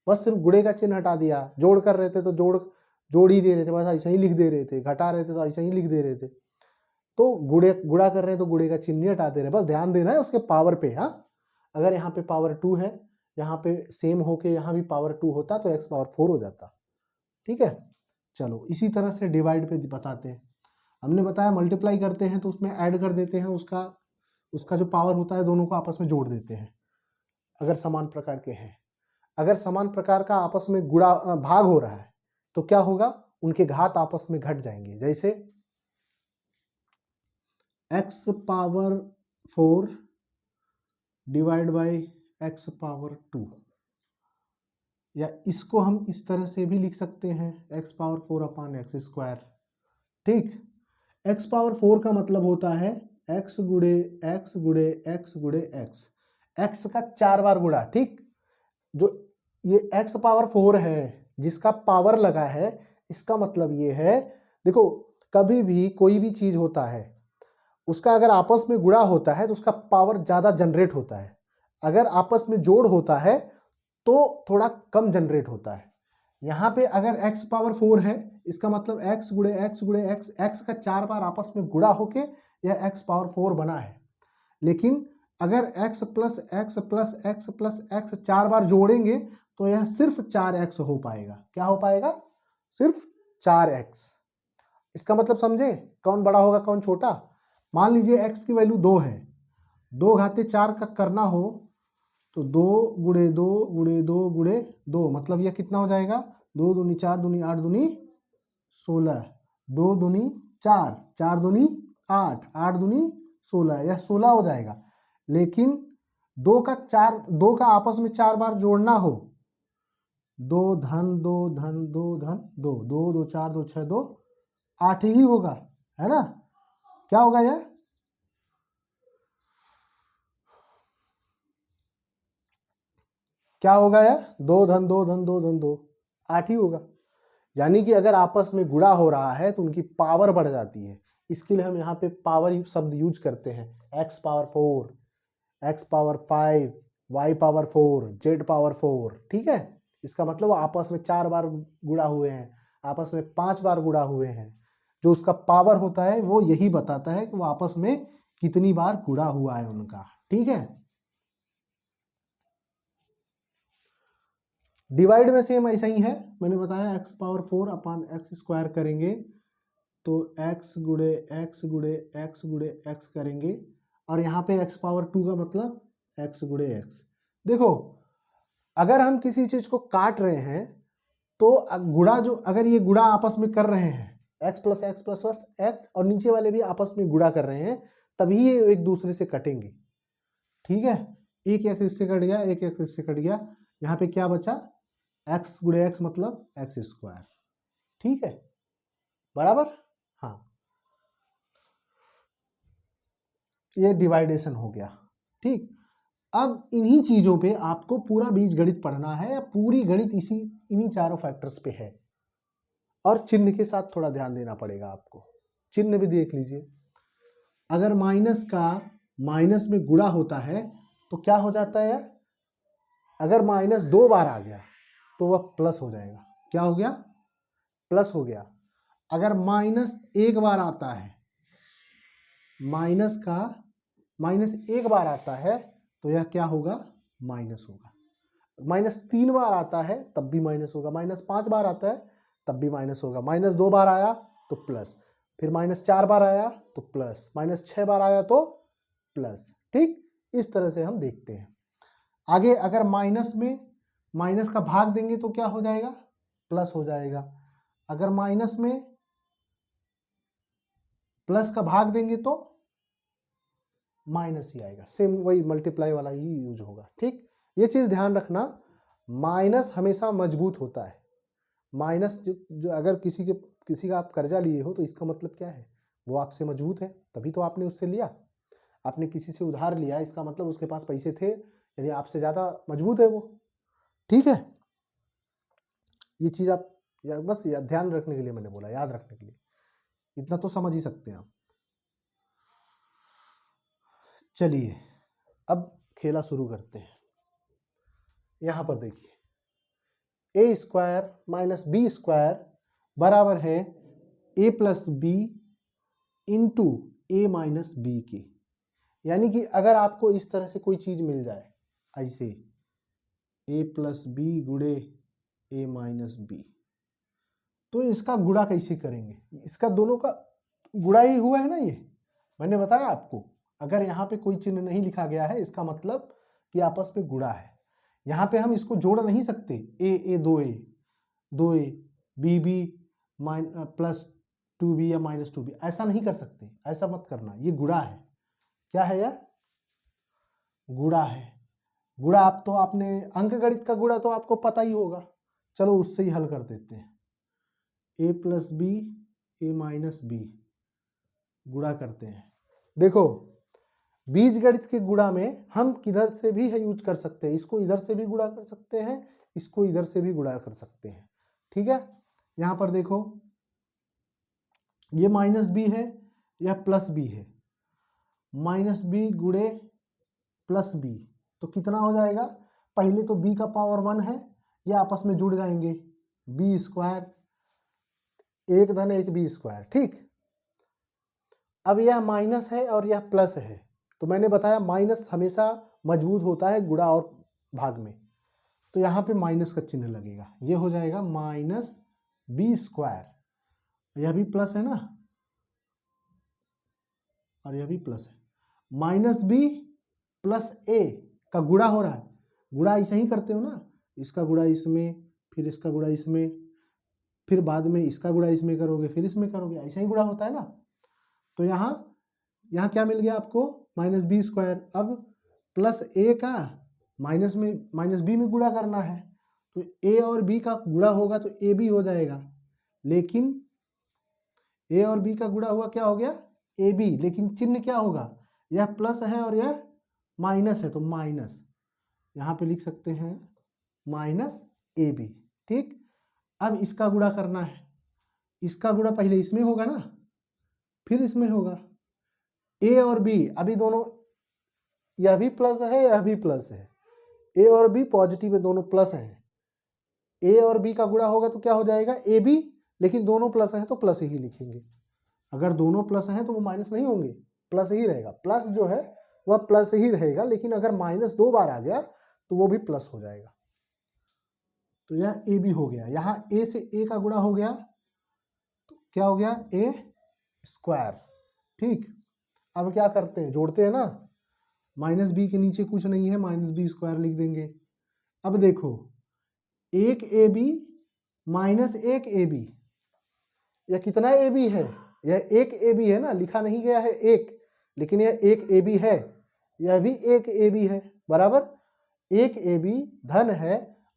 [SPEAKER 1] बस सिर्फ गुणे का चिन्ह हटा दिया। जोड़ कर रहे थे तो जोड़ ही दे रहे थे, बस ऐसा ही लिख दे रहे थे, घटा रहे थे तो ऐसा ही लिख दे रहे थे। तो गुणा कर रहे हैं तो गुणे का चिन्ह हटा दे रहे हैं, बस ध्यान देना है उसके पावर पे। हाँ, अगर यहाँ पे पावर 2 है, यहाँ पे सेम होके यहाँ भी पावर 2 होता तो x पावर 4 हो जाता, ठीक है। चलो इसी तरह से डिवाइड पे बताते हैं। हमने बताया मल्टीप्लाई करते हैं तो उसमें ऐड कर देते हैं, उसका जो पावर होता है दोनों को आपस में जोड़ देते हैं अगर समान प्रकार के हैं। अगर समान प्रकार का आपस में भाग हो रहा है तो क्या होगा, उनके घात आपस में घट जाएंगे। जैसे x power 4 divide by x power 2, या इसको हम इस तरह से भी लिख सकते हैं x पावर 4 अपान एक्स स्क्वायर। ठीक, x पावर 4 का मतलब होता है x गुड़े x गुड़े x गुड़े x का 4 बार गुड़ा। ठीक, जो ये x पावर 4 है जिसका पावर लगा है, इसका मतलब ये है, देखो कभी भी कोई भी चीज होता है उसका अगर आपस में गुणा होता है तो उसका पावर ज्यादा जनरेट होता है, अगर आपस में जोड़ होता है तो थोड़ा कम जनरेट होता है। यहाँ पे अगर x पावर 4 है, इसका मतलब x गुड़े x x का 4 बार आपस में गुणा होके यह x पावर 4 बना है। लेकिन अगर x plus x plus x plus x 4 बार जोड़ेंगे तो यह सिर्फ 4x हो पाएगा। क्या हो पाएगा? सिर्फ 4x। इसका मतलब समझे कौन बड़ा होगा कौन छोटा। मान लीजिए x की वैल्यू 2 है, 2 घाते 4 का करना हो तो 2 गुड़े 2 गुड़े 2 गुड़े 2, मतलब यह कितना हो जाएगा? 2 दूनी 4 दूनी 8 दूनी 16, 2 दूनी 4, 4 दूनी 8, 8 दूनी 16, यह 16 हो जाएगा। लेकिन 2 का आपस में 4 बार जोड़ना हो, 2 धन 2 धन 2 धन 2, 2 2 4 2 6 2 8 ही होगा, है ना? क्या होगा यह? क्या होगा यह? 2 धन 2 धन 2 धन 2, 8 ही होगा। यानी कि अगर आपस में गुणा हो रहा है तो उनकी पावर बढ़ जाती है। इसके लिए हम यहाँ पे पावर शब्द यूज करते हैं। x power 4, x power 5, y power 4, z power 4। ठीक है, इसका मतलब वो आपस में 4 बार गुणा हुए हैं, आपस में 5 बार गुणा हुए हैं। जो उसका पावर होता है वो यही बताता है कि वो आपस में कितनी बार गुणा हुआ है उनका। ठीक है, डिवाइड में सेम ऐसा ही है, मैंने बताया x पावर 4 अपान एक्स स्क्वायर करेंगे तो x गुड़े x गुड़े x गुड़े x करेंगे, और यहाँ पे x पावर 2 का मतलब x गुड़े x। देखो अगर हम किसी चीज को काट रहे हैं तो गुणा, जो अगर ये गुणा आपस में कर रहे हैं x plus x plus x और नीचे वाले भी आपस में गुणा कर रहे हैं, तभी ये एक दूसरे से कटेंगे। ठीक है, एक x इससे कट गया, एक x इससे कट गया, यहाँ पे क्या बचा? x गुड़े x मतलब एक्स स्क्वायर। ठीक है, बराबर। हाँ, ये डिवाइडेशन हो गया। ठीक, अब इन्हीं चीजों पे आपको पूरा बीज गणित पढ़ना है, या पूरी गणित इन्हीं चारों फैक्टर्स पे है, और चिन्ह के साथ थोड़ा ध्यान देना पड़ेगा आपको। चिन्ह भी देख लीजिए, अगर माइनस का माइनस में गुणा होता है तो क्या हो जाता है? अगर माइनस 2 बार आ गया तो वह प्लस हो जाएगा। क्या हो गया? प्लस हो गया। अगर माइनस 1 बार आता है, माइनस का माइनस 1 बार आता है तो यह क्या होगा? माइनस होगा। माइनस 3 बार आता है तब भी माइनस होगा, माइनस 5 बार आता है तब भी माइनस होगा, माइनस 2 बार आया तो प्लस, फिर माइनस 4 बार आया तो प्लस, माइनस 6 बार आया तो प्लस। ठीक, इस तरह से हम देखते हैं। आगे अगर माइनस में माइनस का भाग देंगे तो क्या हो जाएगा? प्लस हो जाएगा। अगर माइनस में प्लस का भाग देंगे तो माइनस ही आएगा, सेम वही मल्टीप्लाई वाला ही यूज होगा। ठीक, ये चीज ध्यान रखना, माइनस हमेशा मजबूत होता है। माइनस जो अगर किसी का आप कर्जा लिए हो तो इसका मतलब क्या है? वो आपसे मजबूत है, तभी तो आपने उससे लिया। आपने किसी से उधार लिया, इसका मतलब उसके पास पैसे थे, यानी आपसे ज्यादा मजबूत है वो। ठीक है, ये चीज आप बस ध्यान रखने के लिए मैंने बोला, याद रखने के लिए, इतना तो समझ ही सकते हैं आप। चलिए अब खेला शुरू करते हैं। यहां पर देखिए, ए स्क्वायर माइनस बी स्क्वायर बराबर है a plus B into A minus B के। यानी कि अगर आपको इस तरह से कोई चीज मिल जाए, ऐसे ए प्लस बी गुड़े ए माइनस बी, तो इसका गुणा कैसे करेंगे? इसका दोनों का गुणा ही हुआ है ना, ये मैंने बताया आपको। अगर यहाँ पे कोई चिन्ह नहीं लिखा गया है इसका मतलब कि आपस में गुणा है। यहाँ पे हम इसको जोड़ नहीं सकते, ए 2a 2a, B plus 2b या माइनस 2b, ऐसा नहीं कर सकते, ऐसा मत करना। ये गुणा है, क्या है यह? गुणा है। गुणा आप तो आपने अंकगणित का गुणा तो आपको पता ही होगा, चलो उससे ही हल कर देते हैं। a plus B a minus b गुणा करते हैं। देखो बीजगणित के गुणा में हम किधर से भी यूज कर सकते हैं, इसको इधर से भी गुणा कर सकते हैं, इसको इधर से भी गुणा कर सकते हैं, ठीक है। यहां पर देखो ये माइनस बी है, यह प्लस बी है, माइनस बी गुणे प्लस बी, तो कितना हो जाएगा? पहले तो b का पावर 1 है, ये आपस में जुड़ जाएंगे, बी स्क्वायर, एक धन एक बी स्क्वायर, ठीक। अब यह माइनस है और यह प्लस है, तो मैंने बताया माइनस हमेशा मजबूत होता है गुणा और भाग में, तो यहाँ पे माइनस का चिन्ह लगेगा, ये हो जाएगा माइनस बी स्क्वायर, यह भी प्लस है ना, और यह भी प्लस है, माइनस बी प्लस ए का गुणा हो रहा है, गुणा ऐसे ही करते हो ना, इसका गुणा इसमें, फिर इसका गुणा इसमें, फिर बाद में इसका गुणा इसमें करोगे, फिर इसमें करोगे, ऐसा ही गुणा होता है ना। तो यहाँ क्या मिल गया आपको? Minus B square. अब प्लस ए का माइनस बी में गुणा करना है, तो ए और बी का गुणा होगा तो ए बी हो जाएगा, लेकिन ए और बी का गुणा हुआ क्या हो गया? ए बी, लेकिन चिन्ह क्या होगा? यह प्लस है और यह माइनस है, तो माइनस यहाँ पे लिख सकते हैं माइनस ए बी, ठीक। अब इसका गुणा करना है, इसका गुणा पहले इसमें होगा ना, फिर इसमें होगा, ए और बी अभी दोनों, यह भी प्लस है यह भी प्लस है, ए और बी पॉजिटिव है, दोनों प्लस हैं, ए और बी का गुणा होगा तो क्या हो जाएगा? ए बी, लेकिन दोनों प्लस हैं तो प्लस ही लिखेंगे, अगर दोनों प्लस हैं तो वो माइनस नहीं होंगे, प्लस ही रहेगा, प्लस जो है वह प्लस ही रहेगा, लेकिन अगर माइनस 2 बार आ गया तो वो भी प्लस हो जाएगा, तो यह ए बी हो गया। यहाँ ए से ए का गुणा हो गया तो क्या हो गया? ए स्क्वायर, ठीक। अब क्या करते हैं? जोड़ते हैं ना, माइनस बी के नीचे कुछ नहीं है, माइनस बी स्क्वायर लिख देंगे। अब देखो एक ए बी माइनस एक ए बी, यह कितना ए बी है? यह एक ए बी है ना, लिखा नहीं गया है एक, लेकिन यह एक ए बी है, यह भी एक ए बी है, बराबर। एक ए बी धन है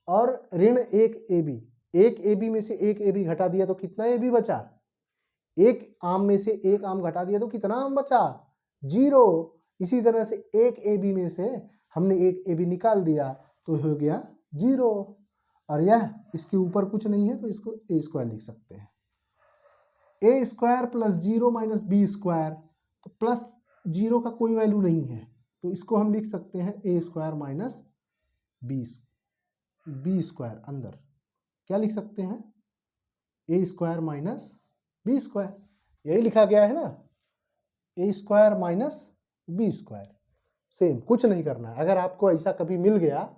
[SPEAKER 1] और ऋण एक ए बी, एक ए बी में से एक ए बी घटा दिया तो कितना ए बी बचा? एक आम में से एक आम घटा दिया तो कितना आम बचा? 0। इसी तरह से एक ए बी में से हमने एक ए बी निकाल दिया तो हो गया 0, और यह इसके ऊपर कुछ नहीं है तो इसको ए स्क्वायर लिख सकते हैं। A square plus 0 minus B square, तो प्लस 0 का कोई वैल्यू नहीं है, तो इसको हम लिख सकते हैं A square minus B square, अंदर क्या लिख सकते हैं? A square minus B square, यही लिखा गया है ना, A square minus B square, same, कुछ नहीं करना है। अगर आपको ऐसा कभी मिल गया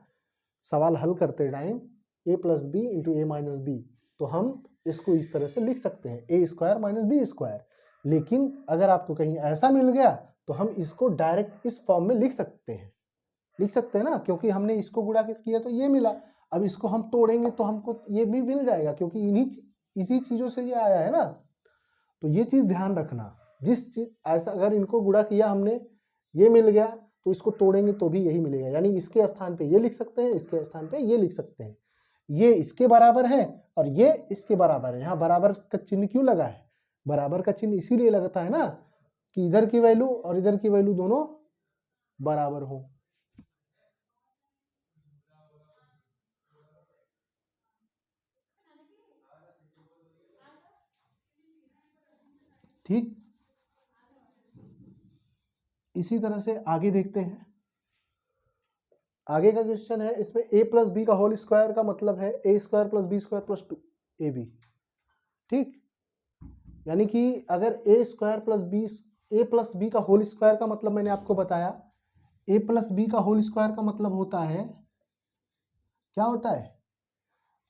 [SPEAKER 1] सवाल हल करते टाइम ए प्लस बी इंटू ए माइनस बी, तो हम इसको इस तरह से लिख सकते हैं A square minus B square, लेकिन अगर आपको कहीं ऐसा मिल गया तो हम इसको डायरेक्ट इस फॉर्म में लिख सकते हैं ना, क्योंकि हमने इसको गुणा किया तो ये मिला, अब इसको हम तोड़ेंगे तो हमको ये भी मिल जाएगा, क्योंकि इसी चीजों से ये आया है ना। तो ये चीज ध्यान रखना, जिस चीज ऐसा अगर इनको गुणा किया हमने, ये मिल गया तो इसको तोड़ेंगे तो भी यही मिलेगा, यानी इसके स्थान पे ये लिख सकते हैं, इसके स्थान पे ये लिख सकते हैं, ये इसके बराबर है और ये इसके बराबर है। यहाँ बराबर का चिन्ह क्यों लगा है? बराबर का चिन्ह इसीलिए लगता है ना कि इधर की वैल्यू और इधर की वैल्यू दोनों बराबर हो। ठीक, इसी तरह से आगे देखते हैं। आगे का क्वेश्चन है, इसमें a प्लस बी का होल स्क्वायर का मतलब है A square plus B square plus 2ab, ठीक। यानी कि अगर A square plus B, A plus B का होल स्क्वायर का मतलब मैंने आपको बताया, ए प्लस बी का होल स्क्वायर का मतलब होता है, क्या होता है?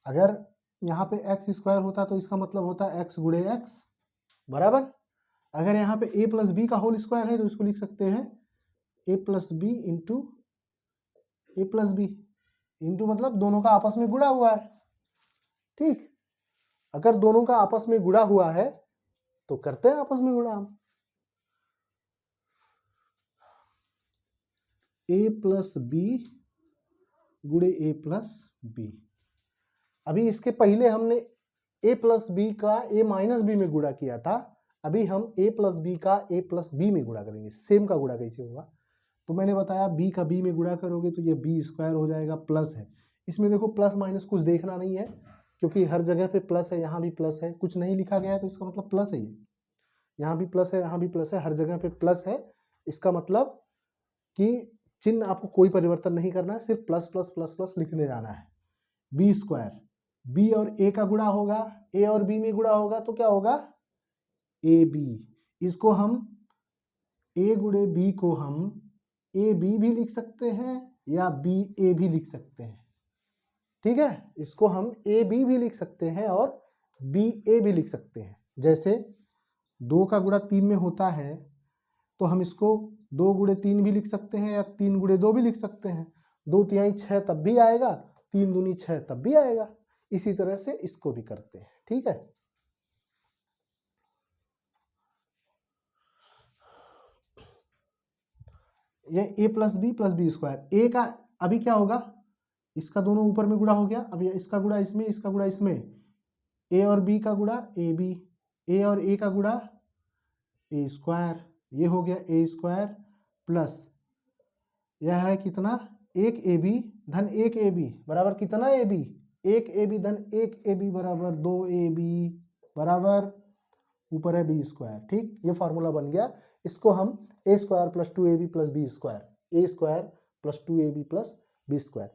[SPEAKER 1] अगर यहाँ पे एक्स स्क्वायर होता तो इसका मतलब होता है एक्स गुणे एक्स, बराबर। अगर यहाँ पे ए प्लस बी का होल स्क्वायर है तो इसको लिख सकते हैं ए प्लस बी इंटू ए प्लस बी, इंटू मतलब दोनों का आपस में गुणा हुआ है, ठीक। अगर दोनों का आपस में गुणा हुआ है तो करते हैं आपस में गुणा हम। ए प्लस बी गुणे ए प्लस बी। अभी इसके पहले हमने ए प्लस बी का ए माइनस बी में गुणा किया था, अभी हम ए प्लस बी का ए प्लस बी में गुणा करेंगे। सेम का गुणा कैसे होगा, तो मैंने बताया बी का बी में गुणा करोगे तो ये बी स्क्वायर हो जाएगा, प्लस है। इसमें देखो प्लस माइनस कुछ देखना नहीं है, क्योंकि हर जगह पे प्लस है, यहाँ भी प्लस है, कुछ नहीं लिखा गया है तो इसका मतलब प्लस है। ये यहाँ भी प्लस है, यहाँ भी प्लस है, हर जगह पे प्लस है। इसका मतलब कि चिन्ह आपको कोई परिवर्तन नहीं करना है, सिर्फ प्लस प्लस प्लस प्लस लिखने जाना है। बी स्क्वायर, बी और ए का गुणा होगा, ए और बी में गुणा होगा तो क्या होगा, ए बी। इसको हम ए गुणे बी को हम ए बी भी लिख सकते हैं या बी ए भी लिख सकते हैं। ठीक है, इसको हम ए बी भी लिख सकते हैं और बी ए भी लिख सकते हैं। जैसे 2 का गुणा 3 में होता है तो हम इसको 2 गुणे 3 भी लिख सकते हैं या 3 गुणे 2 भी लिख सकते हैं। 2 तिहाई 6 तब भी आएगा, 3 दूनी 6 तब भी आएगा। इसी तरह से इसको भी करते हैं। ठीक है, ये a प्लस बी स्क्वायर। ए का अभी क्या होगा, इसका दोनों ऊपर में गुणा हो गया, अब इसका गुणा इसमें, इसका गुणा इसमें, ए और बी का गुणा ए बी, ए और ए का गुणा ए स्क्वायर, ये हो गया ए स्क्वायर प्लस यह है कितना, एक ए बी धन एक ए बी बराबर कितना ए बी, एक ए बी धन एक ए बी बराबर 2 ए बी बराबर ऊपर है बी स्क्वायर। ठीक, ये फार्मूला बन गया। इसको हम a square plus 2ab plus B square, a square plus 2ab plus B square.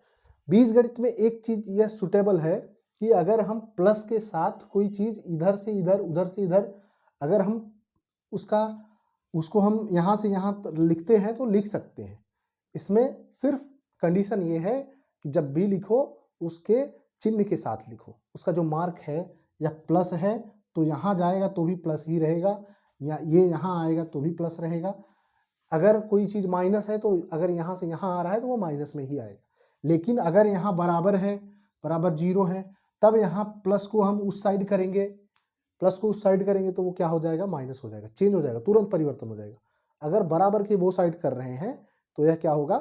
[SPEAKER 1] बीजगणित में एक चीज यह सुटेबल है कि अगर हम प्लस के साथ कोई चीज इधर से इधर उधर से इधर अगर हम उसको हम यहाँ से यहाँ लिखते हैं तो लिख सकते हैं। इसमें सिर्फ कंडीशन ये है कि जब भी लिखो उसके चिन्ह के साथ लिखो, उसका जो मार्क है या प्लस है तो यहाँ जाएगा तो भी प्लस ही रहेगा, या ये यहाँ आएगा तो भी प्लस रहेगा। अगर कोई चीज़ माइनस है तो अगर यहाँ से यहाँ आ रहा है तो वो माइनस में ही आएगा। लेकिन अगर यहाँ बराबर है, बराबर 0 है, तब यहाँ प्लस को हम उस साइड करेंगे, प्लस को उस साइड करेंगे तो वो क्या हो जाएगा, माइनस हो जाएगा, चेंज हो जाएगा, तुरंत परिवर्तन हो जाएगा। अगर बराबर के वो साइड कर रहे हैं तो यह क्या होगा,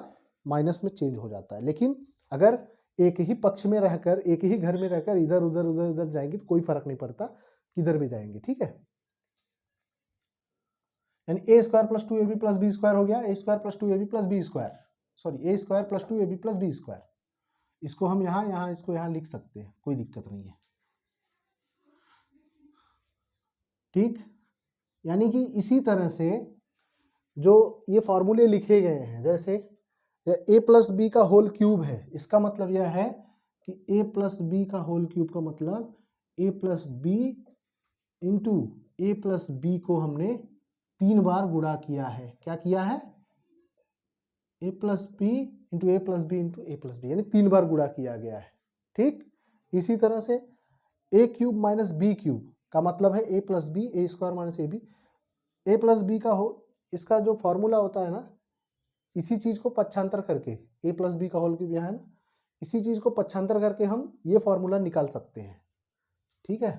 [SPEAKER 1] माइनस में चेंज हो जाता है। लेकिन अगर एक ही पक्ष में रहकर, एक ही घर में रहकर इधर उधर उधर उधर जाएंगे तो कोई फर्क नहीं पड़ता किधर भी जाएंगे। ठीक है, यानी a square plus 2ab plus B square हो गया, a square plus 2ab plus B square, sorry a square plus 2ab plus B square. इसको हम यहाँ इसको यहाँ लिख सकते हैं, कोई दिक्कत नहीं है। ठीक, यानी कि इसी तरह से जो ये फॉर्मूले लिखे गए हैं, जैसे ए प्लस बी का होल क्यूब है, इसका मतलब यह है कि ए प्लस बी का होल क्यूब का मतलब ए प्लस बी इंटू ए प्लस बी को हमने 3 बार गुणा किया है। क्या किया है, a plus B into A plus B into A plus B, यानी 3 बार गुणा किया गया है। ठीक, इसी तरह से a cube minus b cube का मतलब है a plus B, a square minus a b. A plus B का हो, इसका जो फॉर्मूला होता है ना, इसी चीज को पक्षांतर करके, ए प्लस बी का होल क्यूब यहाँ है ना, इसी चीज को पक्षांतर करके हम ये फॉर्मूला निकाल सकते हैं। ठीक है,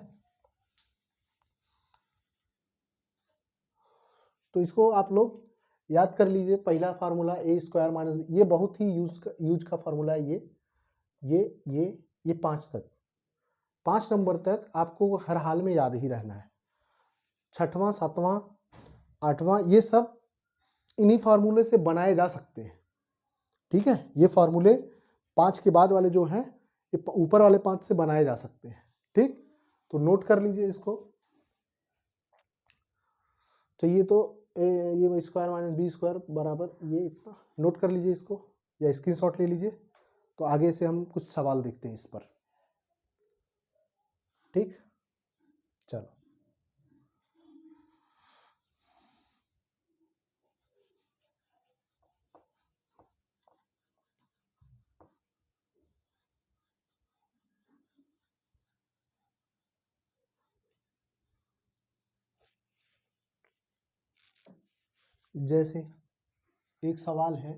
[SPEAKER 1] तो इसको आप लोग याद कर लीजिए। पहला फार्मूला ए स्क्वायर माइनस, ये बहुत ही यूज का फार्मूला है। ये 5 तक, 5 नंबर तक आपको हर हाल में याद ही रहना है। 6वां 7वां 8वां ये सब इन्हीं फार्मूले से बनाए जा सकते हैं। ठीक है, ये फार्मूले 5 के बाद वाले जो हैं ये ऊपर वाले 5 से बनाए जा सकते हैं। ठीक, तो नोट कर लीजिए इसको। चाहिए तो ये स्क्वायर माइनस बी स्क्वायर बराबर ये इतना नोट कर लीजिए इसको, या स्क्रीनशॉट ले लीजिए। तो आगे से हम कुछ सवाल देखते हैं इस पर। ठीक, चलो। जैसे एक सवाल है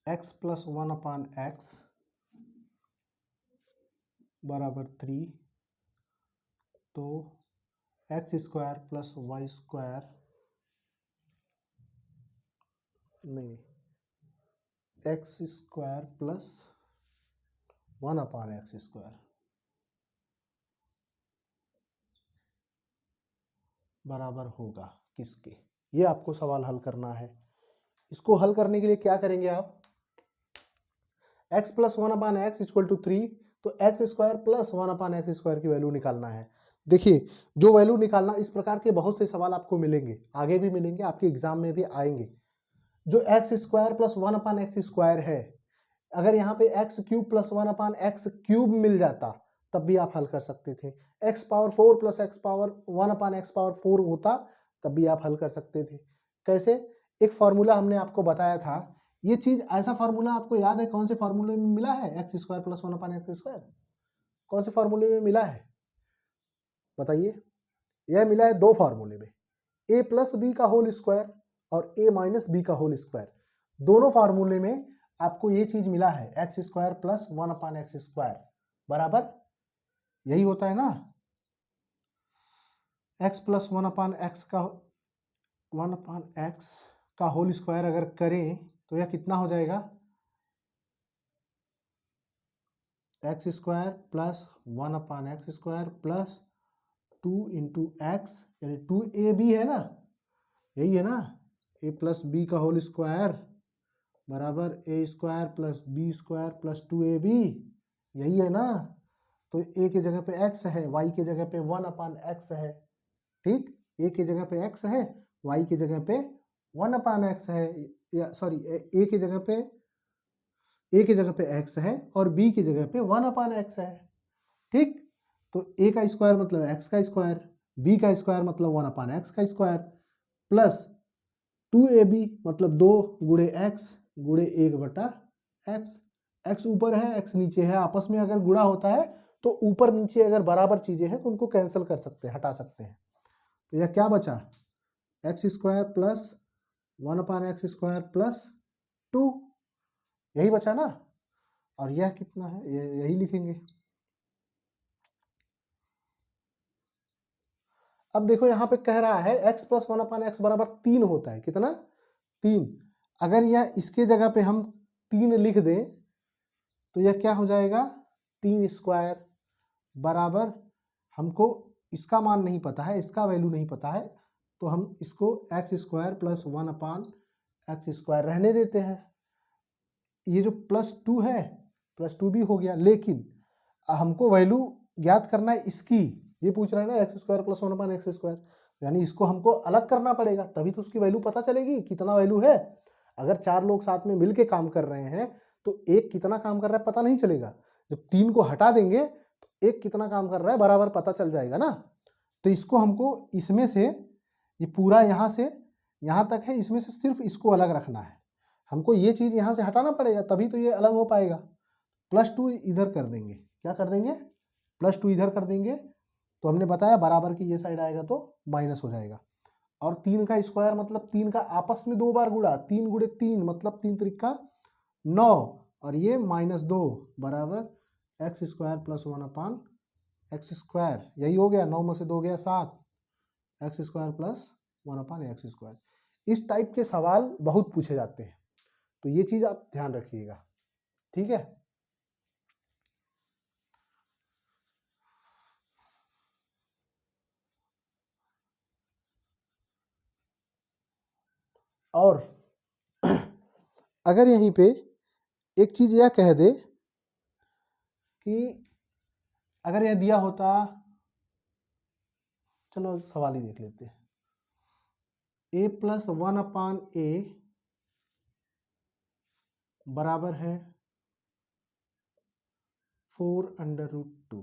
[SPEAKER 1] x प्लस 1 अपान एक्स बराबर 3, तो x square plus y square, नहीं, x square plus 1/x square बराबर होगा किसके? ये आपको सवाल हल करना है। इसको हल करने के लिए क्या करेंगे आप, x plus 1/x equal to 3, तो x square plus 1/x square की वैल्यू निकालना है। देखिए, जो वैल्यू निकालना, इस प्रकार के बहुत से सवाल आपको मिलेंगे, आगे भी मिलेंगे, आपके एग्जाम में भी आएंगे। जो x square plus 1/x square है, अगर यहाँ पे x cube plus 1/x cube मिल जाता तब भी आप हल कर सकते थे। X power 4 plus x power 1/x power 4 होता तब भी आप हल कर सकते थे। कैसे? एक फॉर्मूला हमने आपको बताया था, ये चीज, ऐसा फॉर्मूला आपको याद है कौन से फॉर्मूले में मिला है? X square plus 1/x square कौन से फॉर्मूले में मिला है बताइए? यह मिला है दो फॉर्मूले में, a प्लस बी का होल स्क्वायर और a माइनस बी का होल स्क्वायर। दोनों फार्मूले में आपको ये चीज मिला है, x square plus 1/x square बराबर यही होता है ना। x प्लस 1/x का होल स्क्वायर अगर करें तो यह कितना हो जाएगा, x square plus 1/x square plus 2 into x, यानी 2ab है ना, यही है ना, a प्लस बी का होल स्क्वायर बराबर a square plus B square plus 2ab, यही है ना। तो a की जगह पे x है, y की जगह पे 1/x है, ठीक, a की जगह पे x है, y की जगह पे 1/x है, या सॉरी, a की जगह पे x है और b की जगह पे 1/x है, ठीक। तो a का स्क्वायर मतलब x का स्क्वायर, b का स्क्वायर मतलब 1/x का स्क्वायर, प्लस 2ab मतलब 2 गुणे x गुणे 1/x। x ऊपर है, x नीचे है, आपस में अगर गुणा होता है तो ऊपर नीचे अगर बराबर चीजें हैं तो उनको कैंसिल कर सकते हैं, हटा सकते हैं। तो यह क्या बचा, x square plus 1/x square plus 2, यही बचा ना। और यह कितना है, यही लिखेंगे। अब देखो यहाँ पे कह रहा है x प्लस 1/x बराबर 3 होता है, कितना, 3। अगर यह इसके जगह पे हम 3 लिख दें तो यह क्या हो जाएगा, 3 स्क्वायर बराबर, हमको इसका मान नहीं पता है, इसका वैल्यू नहीं पता है, तो हम इसको x square plus 1/x square रहने देते हैं। ये जो +2 है, +2 भी हो गया, लेकिन हमको वैल्यू ज्ञात करना है इसकी, ये पूछ रहा है ना, x square plus 1/x square, यानी इसको हमको अलग करना पड़ेगा, तभी तो उसकी वैल्यू पता चलेगी कितना वैल्यू है। अगर 4 लोग साथ में मिलके काम कर रहे हैं तो एक कितना काम कर रहा है पता नहीं चलेगा, जब 3 को हटा देंगे तो एक कितना काम कर रहा है बराबर पता चल जाएगा ना। तो इसको हमको इसमें से, ये पूरा यहाँ से यहाँ तक है, इसमें से सिर्फ इसको अलग रखना है, हमको ये चीज यहाँ से हटाना पड़ेगा तभी तो ये अलग हो पाएगा। +2 इधर कर देंगे, क्या कर देंगे, +2 इधर कर देंगे, तो हमने बताया बराबर की ये साइड आएगा तो माइनस हो जाएगा। और 3 का स्क्वायर मतलब 3 का आपस में 2 बार गुणा, 3 गुणे 3 मतलब 3 त्रिका 9, और ये -2 बराबर x square plus 1/x square, यही हो गया, 9 में से 2 गया 7, x square plus 1/x square. इस टाइप के सवाल बहुत पूछे जाते हैं, तो ये चीज आप ध्यान रखिएगा, ठीक है। और अगर यहीं पे एक चीज यह कह दे कि अगर यह दिया होता, चलो सवाल ही देख लेते हैं, a प्लस 1/a बराबर है 4√2,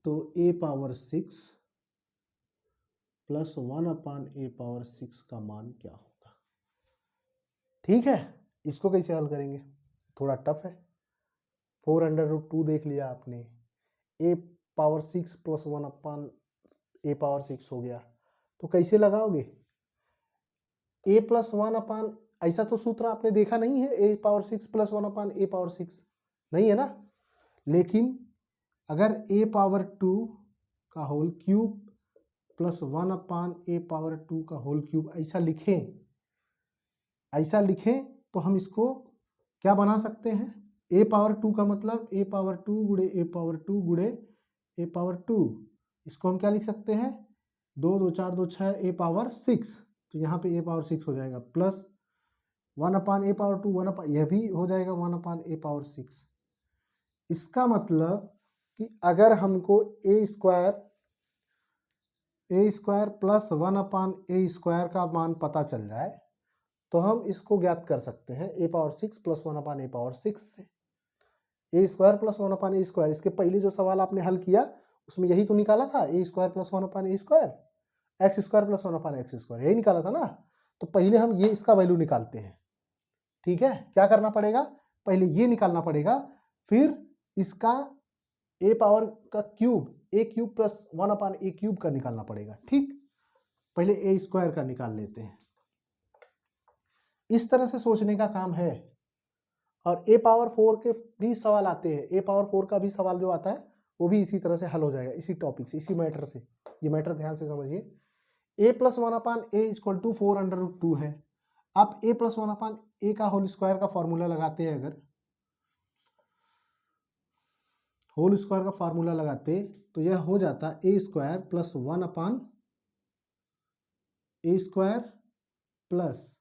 [SPEAKER 1] तो a power 6 plus 1/a power 6 का मान क्या होगा, ठीक है। इसको कैसे हल करेंगे, थोड़ा टफ है। 4√2 देख लिया आपने, a power 6 plus 1/a power 6 हो गया, तो कैसे लगाओगे, a प्लस 1/a ऐसा तो सूत्र आपने देखा नहीं है, ए पावर 6 प्लस 1 अपान ए पावर 6 नहीं है ना। लेकिन अगर ए पावर 2 का होल क्यूब प्लस 1 अपान ए पावर 2 का होल क्यूब ऐसा लिखें तो हम इसको क्या बना सकते हैं, ए पावर 2 का मतलब ए पावर 2 गुणे ए पावर 2 गुणे ए पावर 2, इसको हम क्या लिख सकते हैं, 2 2 4 2 6 ए पावर 6, तो यहाँ पे ए पावर 6 हो जाएगा, प्लस 1 अपान ए पावर 2 1 अपान, यह भी हो जाएगा 1 अपान ए पावर 6। इसका मतलब कि अगर हमको ए स्क्वायर प्लस 1 अपान ए स्क्वायर का मान पता चल जाए तो हम इसको ज्ञात कर सकते हैं ए पावर 6 प्लस 1 अपान ए पावर 6 से। ए स्क्वायर प्लस 1 अपान ए स्क्वायर, इसके पहले जो सवाल आपने हल किया उसमें यही तो निकाला था, ए स्क्वायर प्लस 1 अपान ए स्क्वायर, एक्स स्क्वायर प्लस 1 अपान एक्स स्क्वायर, यही निकाला था ना। तो पहले हम ये इसका वैल्यू निकालते हैं, ठीक है। क्या करना पड़ेगा, पहले ये निकालना पड़ेगा, फिर इसका ए पावर का क्यूब, ए क्यूब प्लस 1 अपान ए क्यूब का निकालना पड़ेगा, ठीक। पहले ए स्क्वायर का निकाल लेते हैं, इस तरह से सोचने का काम है। और ए पावर 4 के भी सवाल आते हैं, ए पावर 4 का भी सवाल जो आता है वो भी इसी तरह से हल हो जाएगा, इसी टॉपिक से, इसी मैटर से। ये मैटर ध्यान से समझिए, a plus 1 upon a equal to 4 under root 2 है। आप ए प्लस 1 अपान ए का होल स्क्वायर का फॉर्मूला लगाते हैं, अगर होल स्क्वायर का फार्मूला लगाते तो यह हो जाता ए स्क्वायर प्लस 1 अपान ए स्क्वायर प्लस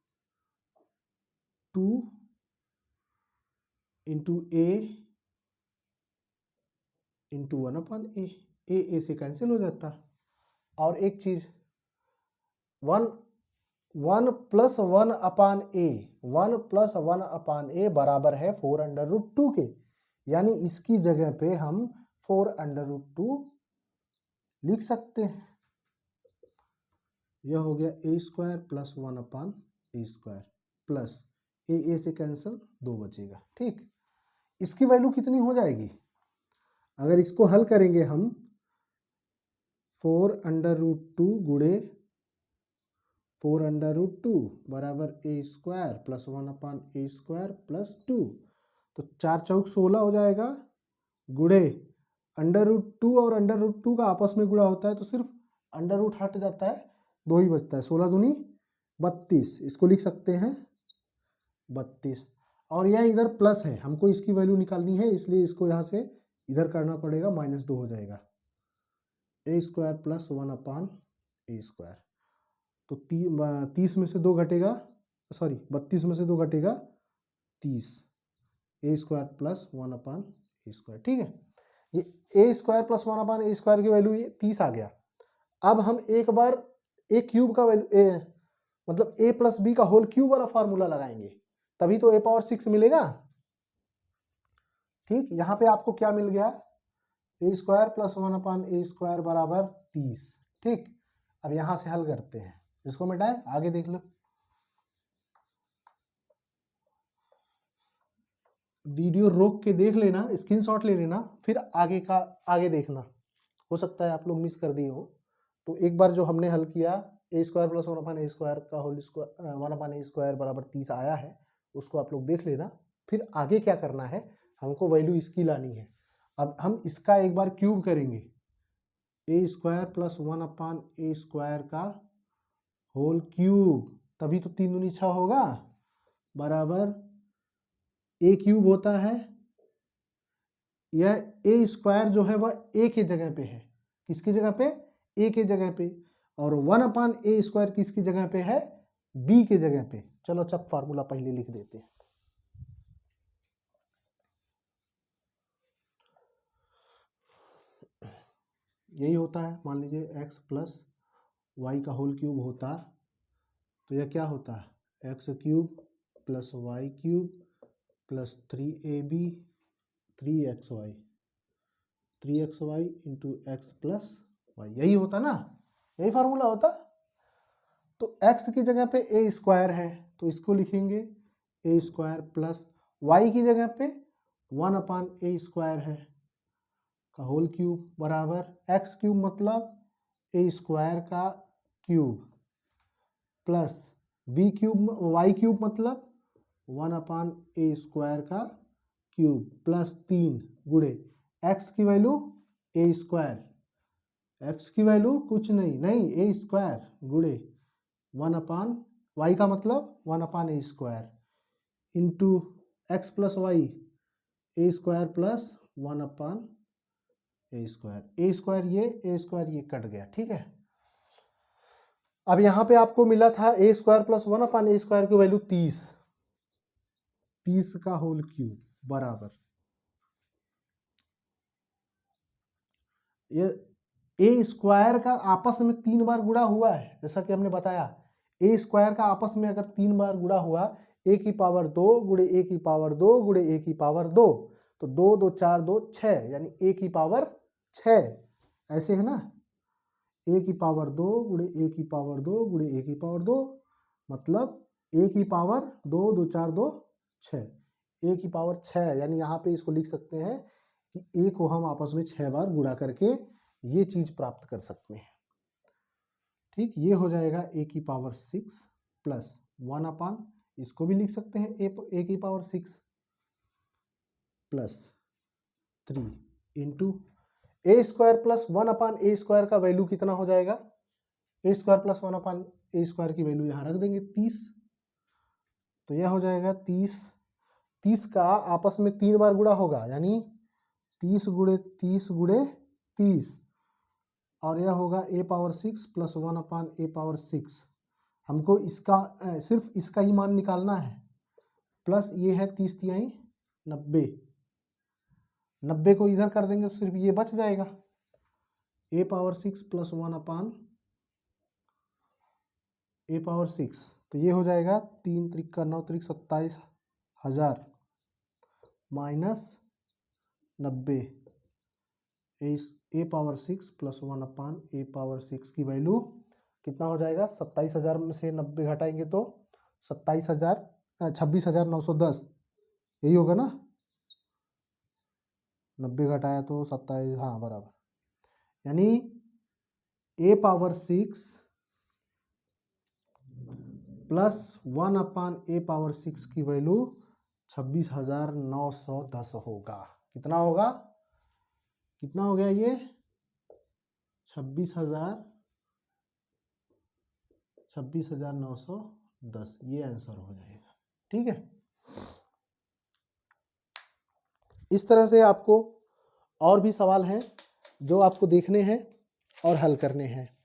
[SPEAKER 1] 2 इंटू ए इंटू 1 अपान ए से कैंसिल हो जाता। और एक चीज 1 प्लस 1 अपान ए, 1 प्लस 1 अपान ए बराबर है 4 अंडर रूट 2 के, यानी इसकी जगह पे हम 4 अंडर रूट 2 लिख सकते हैं। यह हो गया a square plus 1 upon A square plus ए से कैंसिल 2 बचेगा, ठीक। इसकी वैल्यू कितनी हो जाएगी, अगर इसको हल करेंगे हम 4 अंडर रूट 2 गुणे 4 अंडर रूट 2 बराबर ए स्क्वायर प्लस 1 अपान ए स्क्वायर प्लस 2, तो 4 चौक 16 हो जाएगा, गुणे अंडर रूट 2 और अंडर रूट 2 का आपस में गुणा होता है तो सिर्फ अंडर रूट हट जाता है, 2 ही बचता है, 16 दूनी 32, इसको लिख सकते हैं 32। और यह इधर प्लस है, हमको इसकी वैल्यू निकालनी है, इसलिए इसको यहाँ से इधर करना पड़ेगा, -2 हो जाएगा, ए स्क्वायर प्लस 1 अपान ए स्क्वायर। तो 30 में से 2 घटेगा, सॉरी 32 में से 2 घटेगा 30, ए स्क्वायर प्लस 1 अपान ए स्क्वायर, ठीक है। ये ए स्क्वायर प्लस 1 अपान ए स्क्वायर की वैल्यू ये 30 आ गया। अब हम एक बार ए क्यूब का वैल्यू मतलब ए प्लस बी का होल क्यूब वाला फार्मूला लगाएंगे, तभी तो ए पावर 6 मिलेगा, ठीक। यहाँ पे आपको क्या मिल गया, a square plus 1 upon A square बराबर 30, ठीक। अब यहाँ से हल करते हैं, इसको मिटाएं, आगे देख लो, वीडियो रोक के देख लेना, स्क्रीनशॉट ले लेना, फिर आगे देखना, हो सकता है आप लोग मिस कर दिए हो। तो एक बार जो हमने हल किया, ए स्क्वायर प्लस 1 अपान ए स्क्वायर का होल स्क्वायर 1 अपान ए स्क्वायर बराबर 30 आया है, उसको आप लोग देख लेना। फिर आगे क्या करना है, हमको वैल्यू इसकी लानी है। अब हम इसका एक बार क्यूब करेंगे, ए स्क्वायर प्लस 1 अपान ए स्क्वायर का होल क्यूब, तभी तो 3 दूनी 6 होगा, बराबर ए क्यूब होता है, यह ए स्क्वायर जो है वह ए के जगह पे है, किसकी जगह पे, ए के जगह पे, और 1 अपान ए स्क्वायर किसकी जगह पे है, बी के जगह पे। चलो चक फार्मूला पहले लिख देते हैं, यही होता है, मान लीजिए एक्स प्लस वाई का होल क्यूब होता तो यह क्या होता है, x cube plus y cube plus 3ab 3xy into x plus y, यही होता ना, यही फार्मूला होता। तो x की जगह पे ए स्क्वायर है तो इसको लिखेंगे ए स्क्वायर प्लस वाई की जगह पे 1 अपान ए स्क्वायर है का होल क्यूब बराबर एक्स क्यूब मतलब ए स्क्वायर का cube plus b cube y cube मतलब 1/a² का क्यूब प्लस 3 गुणे एक्स की वैल्यू a², एक्स की वैल्यू कुछ नहीं a² गुणे 1/y का मतलब 1/a² into x plus y a² plus 1/a², ये कट गया। ठीक है, अब यहां पे आपको मिला था a² प्लस 1/a² की वैल्यू 30 का होल क्यूब बराबर ये a² का आपस में 3 बार गुणा हुआ है, जैसा कि हमने बताया a² का आपस में अगर 3 बार गुणा हुआ a की पावर 2 गुणे a की पावर 2 गुणे a की पावर 2, तो 2 2 4 2 6 यानी a की पावर 6, ऐसे है ना, a की पावर 2 गुणे a की पावर 2 गुणे a की पावर 2 मतलब a की पावर 2 2 4 2 6, a की पावर 6, यानी यहाँ पे इसको लिख सकते हैं कि a को हम आपस में 6 बार गुणा करके ये चीज प्राप्त कर सकते हैं। ठीक, ये हो जाएगा a की पावर 6 प्लस 1/, इसको भी लिख सकते हैं a की power 6 plus 3 into a² plus 1/a² का वैल्यू कितना हो जाएगा, a² प्लस 1/a² की वैल्यू यहाँ रख देंगे 30, तो यह हो जाएगा 30 का आपस में 3 बार गुणा होगा यानी 30 गुणे 30 गुणे 30, और यह होगा a⁻6 प्लस 1/a⁻6, हमको इसका सिर्फ इसका ही मान निकालना है, प्लस ये है 30 तिहाई 90, 90 को इधर कर देंगे तो सिर्फ ये बच जाएगा a⁻6 प्लस 1/a⁻6, तो ये हो जाएगा 3 त्रिक 9 त्रिक 27,000 माइनस 90 a⁻6 प्लस 1/a⁻6 की वैल्यू कितना हो जाएगा, 27,000 में से 90 घटाएंगे तो 26,910, यही होगा ना, 90 घटाया तो 27, हाँ बराबर, यानी a⁻6 प्लस 1/a⁻6 की वैल्यू 26,910 होगा। कितना होगा, कितना हो गया ये 26,910, ये आंसर हो जाएगा। ठीक है, इस तरह से आपको और भी सवाल हैं जो आपको देखने हैं और हल करने हैं।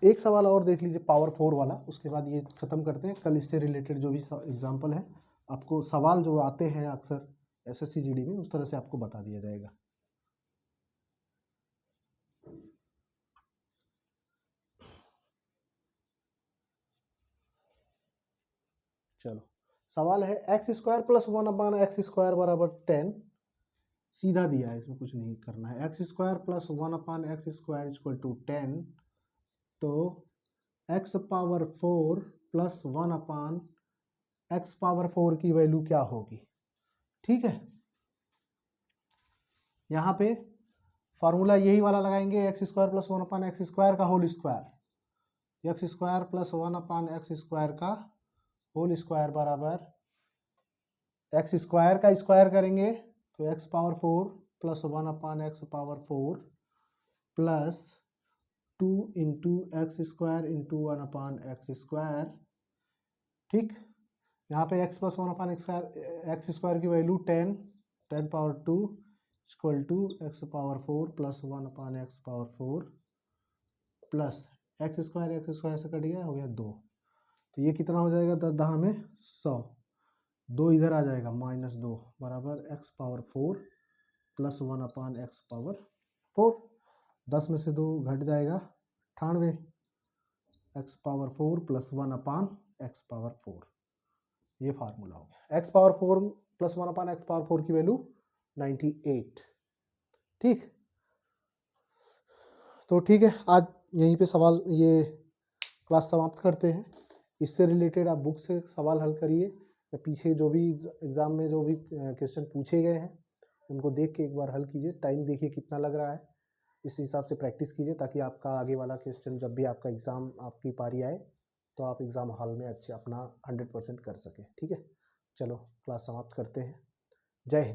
[SPEAKER 1] एक सवाल और देख लीजिए पावर 4 वाला, उसके बाद ये खत्म करते हैं। कल इससे रिलेटेड जो भी एग्जाम्पल है, आपको सवाल जो आते हैं अक्सर SSC GD में, उस तरह से आपको बता दिया जाएगा। चलो, सवाल है x² प्लस 1/x² बराबर 10, सीधा दिया है, इसमें कुछ नहीं करना है। x² plus 1/x² equal to 10, तो x⁻4 प्लस 1/x⁻4 की वैल्यू क्या होगी। ठीक है, यहाँ पे फार्मूला यही वाला लगाएंगे, x² प्लस 1/x² का whole square, x² plus 1/x² का होल स्क्वायर बराबर x² का स्क्वायर करेंगे तो x⁻4 plus 1/x⁻4 plus 2 into x² into 1/x²। ठीक, यहाँ पे x प्लस 1/x² की value 10⁻2 equal to x⁻4 plus 1/x⁻4 plus x² से कट गया, हो गया 2, तो ये कितना हो जाएगा, 10 10 में 100, 2 इधर आ जाएगा -2 बराबर x⁻4 प्लस 1/x⁻4, 10 में से 2 घट जाएगा 98, x⁻4 प्लस 1/x⁻4, ये फार्मूला हो गया। x⁻4 प्लस 1/x⁻4 की वैल्यू 98। ठीक, तो ठीक है, आज यहीं पे सवाल ये क्लास समाप्त करते हैं। इससे रिलेटेड आप बुक से सवाल हल करिए, या पीछे जो भी एग्ज़ाम में जो भी क्वेश्चन पूछे गए हैं उनको देख के एक बार हल कीजिए। टाइम देखिए कितना लग रहा है, इस हिसाब से प्रैक्टिस कीजिए ताकि आपका आगे वाला क्वेश्चन जब भी आपका एग्ज़ाम आपकी पारी आए तो आप एग्ज़ाम हॉल में अच्छे अपना 100% कर सकें। ठीक है, चलो क्लास समाप्त करते हैं। जय हिंद।